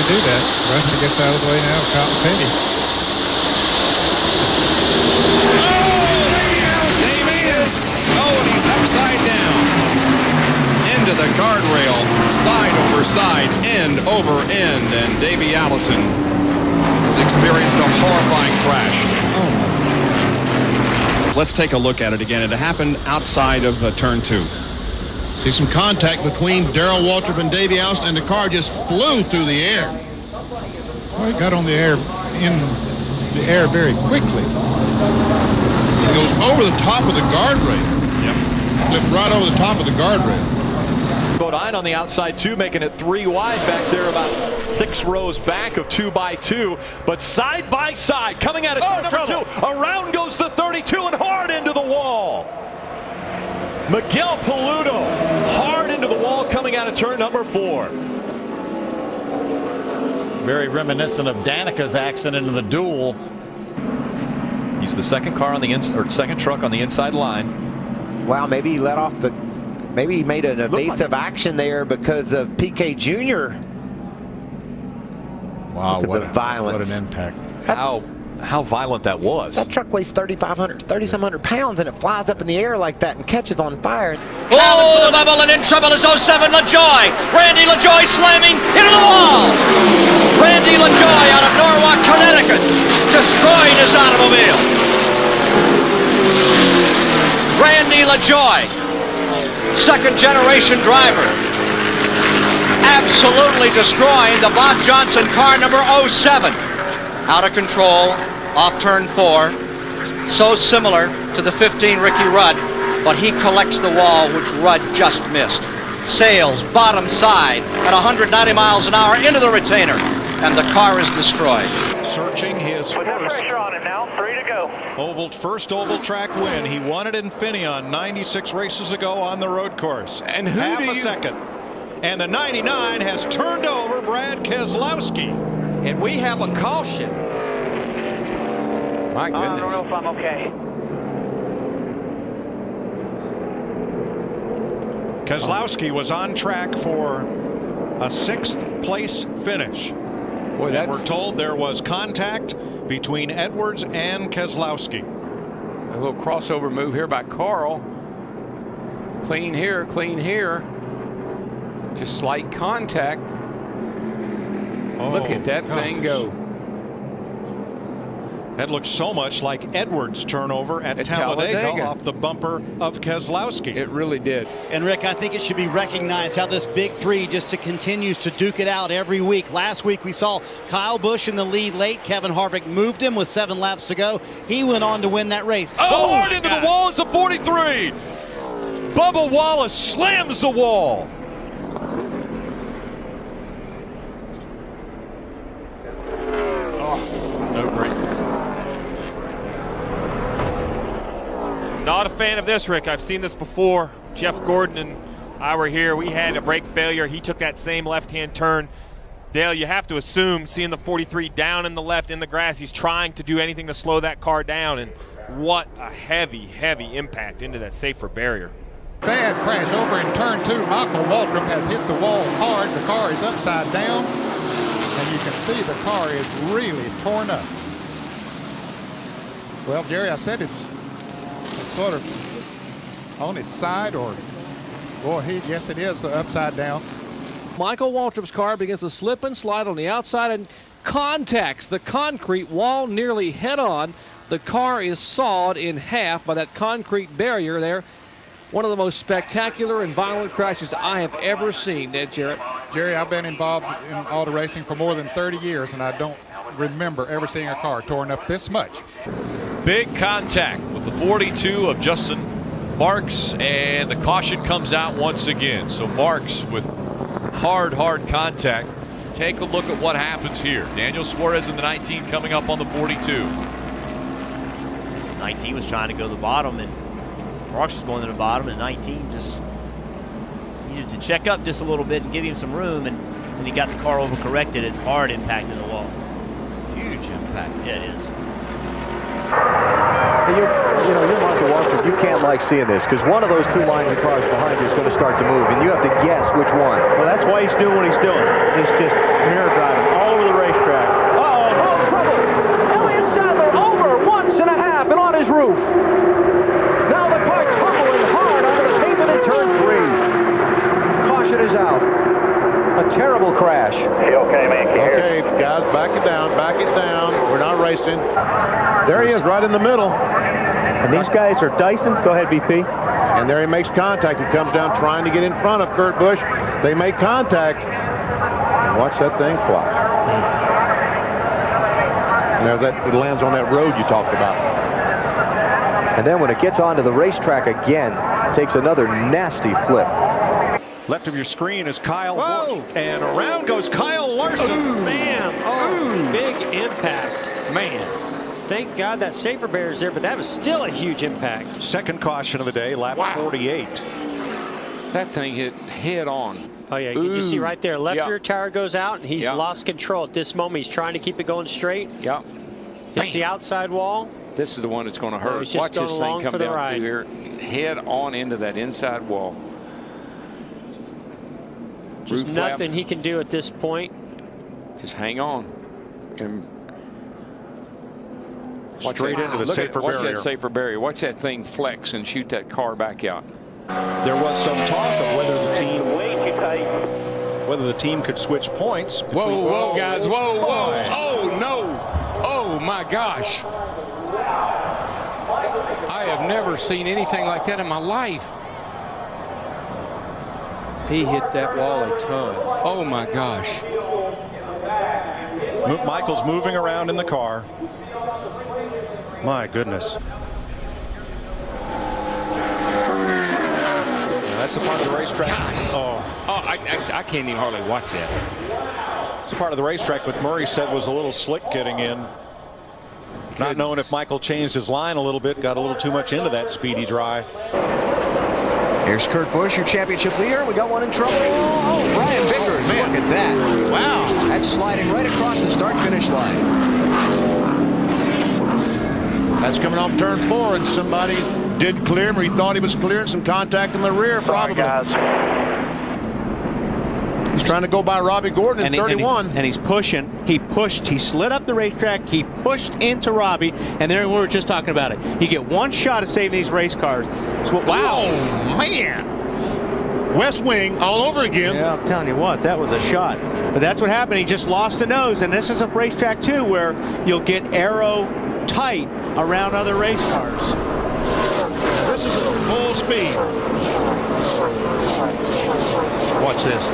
to do that. Rusty gets out of the way now. Cotton Petty. Oh, and he's upside down. Into the guardrail. Side over side. End over end. And Davey Allison has experienced a horrifying crash. Oh. Let's take a look at it again. It happened outside of turn 2. See some contact between Darrell Waltrip and Davey Allison, and the car just flew through the air. Well, it got on the air, in the air very quickly. It goes over the top of the guardrail. Yep. Flipped right over the top of the guardrail. Bodine on the outside too, making it 3 wide back there, about 6 rows back of 2 by 2. But side by side, coming out of number 2, around goes the 32 and hard into the wall. Miguel Paludo hard into the wall coming out of turn number 4. Very reminiscent of Danica's accident in the duel. He's the second car on the second truck on the inside line. Wow, maybe he let off the, maybe he made an evasive action there because of PK Jr. Wow, Look at the violence. What an impact. How violent that was. That truck weighs 3,700 pounds, and it flies up in the air like that and catches on fire. Oh, level and in trouble is 07 LaJoy. Randy LaJoy slamming into the wall. Randy LaJoy out of Norwalk, Connecticut, destroying his automobile. Randy LaJoy, second generation driver, absolutely destroying the Bob Johnson car number 07. Out of control, off turn 4, so similar to the 15 Ricky Rudd, but he collects the wall which Rudd just missed. Sails bottom side at 190 miles an hour into the retainer, and the car is destroyed. Searching his first pressure on it now, 3 to go. first oval track win. He won it in Infineon 96 races ago on the road course. And who half a second. And the 99 has turned over Brad Keselowski. And we have a caution. My goodness. I don't know if I'm okay. Keselowski was on track for a 6th place finish. Boy, and we're told there was contact between Edwards and Keselowski. A little crossover move here by Carl. Clean here, clean here. Just slight contact. Look at that thing go. That looked so much like Edwards' turnover at Talladega off the bumper of Keselowski. It really did. And Rick, I think it should be recognized how this big 3 just continues to duke it out every week. Last week we saw Kyle Busch in the lead late. Kevin Harvick moved him with 7 laps to go. He went on to win that race. Oh, hard into the wall is the 43. Bubba Wallace slams the wall. No brakes. Not a fan of this, Rick. I've seen this before. Jeff Gordon and I were here. We had a brake failure. He took that same left-hand turn. Dale, you have to assume, seeing the 43 down in the left in the grass, he's trying to do anything to slow that car down. And what a heavy, heavy impact into that safer barrier. Bad crash over in turn 2. Michael Waltrip has hit the wall hard. The car is upside down. And you can see the car is really torn up. Well, Jerry, I said it's sort of on its side, or, boy, yes, it is upside down. Michael Waltrip's car begins to slip and slide on the outside and contacts the concrete wall nearly head-on. The car is sawed in half by that concrete barrier there. One of the most spectacular and violent crashes I have ever seen, Ed Jarrett. Jerry, I've been involved in auto racing for more than 30 years, and I don't remember ever seeing a car torn up this much. Big contact with the 42 of Justin Marks, and the caution comes out once again. So Marks with hard contact. Take a look at what happens here. Daniel Suarez in the 19 coming up on the 42. So 19 was trying to go to the bottom, and Marks was going to the bottom, and 19 just needed to check up just a little bit and give him some room, and he got the car overcorrected and hard impact in the wall. Huge impact. Yeah, it is. You're Michael Waltrip. You can't like seeing this, because one of those 2 lines of cars behind you is going to start to move, and you have to guess which one. Well, that's why he's doing what he's doing. He's just mirror driving terrible crash. You okay, man? Okay, guys, back it down, back it down. We're not racing. There he is, right in the middle. And these guys are Dyson. Go ahead, BP. And there he makes contact. He comes down trying to get in front of Kurt Busch. They make contact. And watch that thing fly. Now it lands on that road you talked about. And then when it gets onto the racetrack again, takes another nasty flip. Left of your screen is Kyle Busch. And around goes Kyle Larson. Ooh, man. Oh, big impact. Man. Thank God that safer barrier's there, but that was still a huge impact. Second caution of the day, lap 48. That thing hit head on. Oh, yeah. You can see right there. Left Yep. rear tire goes out, and he's Yep. lost control. At this moment, he's trying to keep it going straight. Yep. Hits the outside wall. This is the one that's going to he's hurt. just Watch going this thing along come for the down ride. through here. Head on into that inside wall. Just Roof nothing flap. he can do at this point. Just hang on. And watch Straight that. into the Look safer watch barrier. that safer barrier. Watch that thing flex and shoot that car back out. There was some talk of whether the team could switch points. Whoa, guys. Whoa. Oh, no. Oh, my gosh. I have never seen anything like that in my life. He hit that wall a ton. Oh, my gosh. Michael's moving around in the car. My goodness. That's the part of the racetrack. I can't even hardly watch that. It's a part of the racetrack, but Murray said was a little slick getting in. Not knowing if Michael changed his line a little bit, got a little too much into that speedy dry. Here's Kurt Busch, your championship leader. We got one in trouble. Oh, Brian Vickers. Look at that. Wow. That's sliding right across the start-finish line. That's coming off turn 4, and somebody did clear him, or he thought he was clearing some contact in the rear, probably. Sorry, guys. He's trying to go by Robbie Gordon in 31. And he's pushing. He pushed. He slid up the racetrack. He pushed into Robbie. And there we were just talking about it. You get one shot at saving these race cars. So, wow. Oh, man. West wing all over again. Yeah, I'm telling you what, that was a shot. But that's what happened. He just lost a nose. And this is a racetrack, too, where you'll get aero tight around other race cars. This is at full speed. Watch this.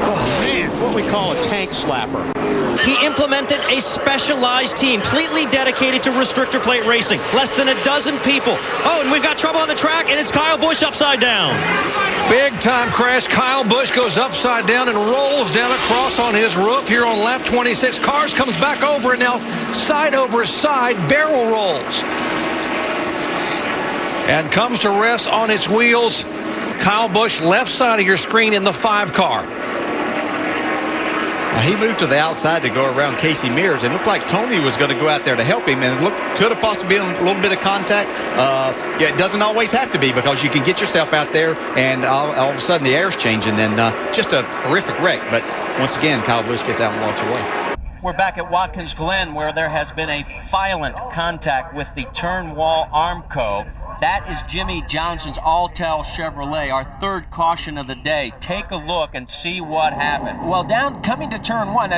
Oh, man. What we call a tank slapper. He implemented a specialized team, completely dedicated to restrictor plate racing. Less than a dozen people. Oh, and we've got trouble on the track, and it's Kyle Busch upside down. Big time crash. Kyle Busch goes upside down and rolls down across on his roof here on lap 26. Cars comes back over, and now side over side barrel rolls. And comes to rest on its wheels. Kyle Busch, left side of your screen in the 5 car. Now, he moved to the outside to go around Casey Mears, and it looked like Tony was going to go out there to help him, and it could have possibly been a little bit of contact. Yeah, it doesn't always have to be, because you can get yourself out there, and all of a sudden the air's changing, and just a horrific wreck. But once again, Kyle Busch gets out and walks away. We're back at Watkins Glen, where there has been a violent contact with the turn wall Armco. That is Jimmy Johnson's Alltel Chevrolet, our third caution of the day. Take a look and see what happened. Well, down coming to turn 1,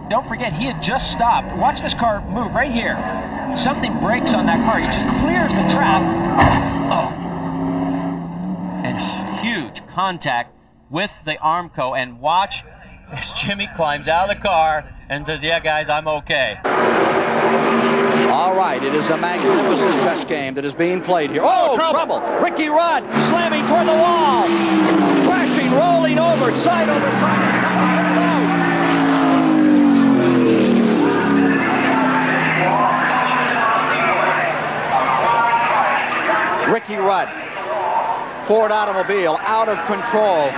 don't forget, he had just stopped. Watch this car move right here. Something breaks on that car. He just clears the track. Oh. And huge contact with the Armco. And watch as Jimmy climbs out of the car and says, yeah, guys, I'm okay. All right, it is a magnificent chess game that is being played here. Oh, trouble! Ricky Rudd slamming toward the wall, crashing, rolling over, side over side. Ricky Rudd, Ford automobile, out of control.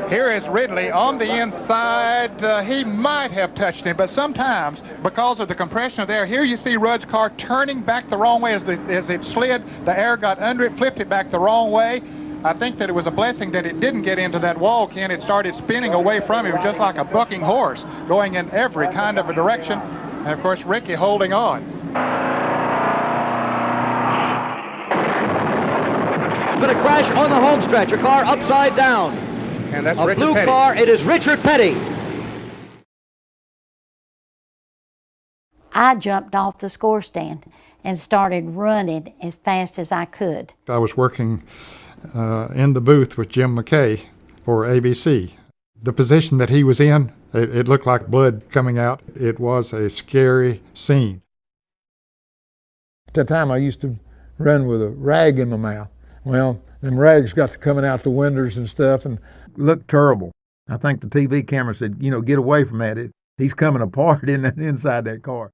Here is Ridley on the inside. He might have touched him, but sometimes, because of the compression of the air, here you see Rudd's car turning back the wrong way as it slid. The air got under it, flipped it back the wrong way. I think that it was a blessing that it didn't get into that wall, Ken. It started spinning away from him, just like a bucking horse, going in every kind of a direction. And, of course, Ricky holding on. Going to crash on the home stretch, a car upside down. And that's A Richard blue Petty. car, it is Richard Petty. I jumped off the score stand and started running as fast as I could. I was working in the booth with Jim McKay for ABC. The position that he was in, it looked like blood coming out. It was a scary scene. At that time, I used to run with a rag in my mouth. Well, them rags got to coming out the windows and stuff and looked terrible. I think the TV camera said, you know, get away from that. He's coming apart inside that car.